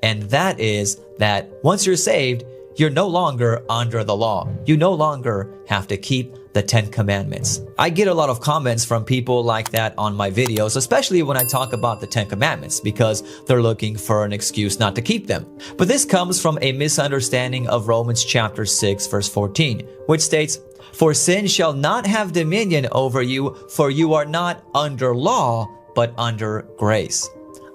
And that is that once you're saved, you're no longer under the law. You no longer have to keep the 10 commandments. I get a lot of comments from people like that on my videos, especially when I talk about the 10 commandments, because they're looking for an excuse not to keep them. But this comes from a misunderstanding of Romans chapter 6, verse 14, which states, "For sin shall not have dominion over you, for you are not under law, but under grace."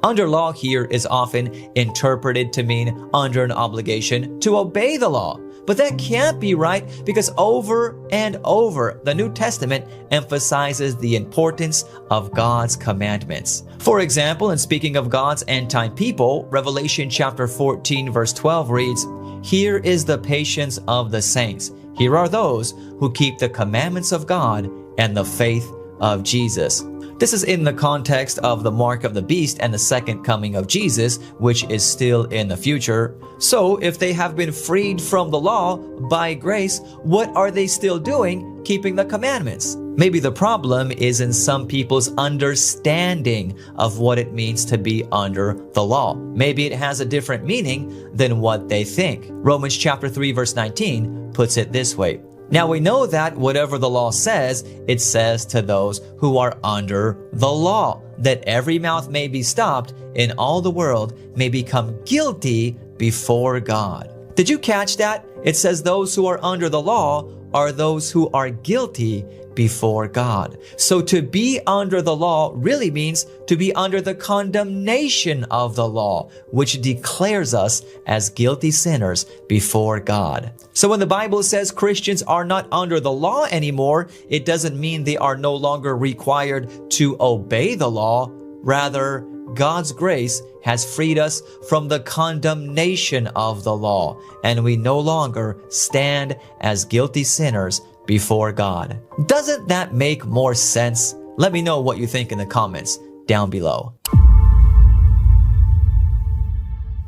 Under law here is often interpreted to mean under an obligation to obey the law. But that can't be right, because over and over, the New Testament emphasizes the importance of God's commandments. For example, in speaking of God's end-time people, Revelation chapter 14 verse 12 reads, "Here is the patience of the saints. Here are those who keep the commandments of God and the faith of Jesus." This is in the context of the mark of the beast and the second coming of Jesus, which is still in the future. So if they have been freed from the law by grace, what are they still doing keeping the commandments? Maybe the problem is in some people's understanding of what it means to be under the law. Maybe it has a different meaning than what they think. Romans chapter 3 verse 19 puts it this way. Now we know that whatever the law says, it says to those who are under the law, that every mouth may be stopped and all the world may become guilty before God. Did you catch that? It says those who are under the law are those who are guilty before God. So to be under the law really means to be under the condemnation of the law, which declares us as guilty sinners before God. So when the Bible says Christians are not under the law anymore, it doesn't mean they are no longer required to obey the law. Rather, God's grace has freed us from the condemnation of the law, and we no longer stand as guilty sinners before God. Doesn't that make more sense? Let me know what you think in the comments down below.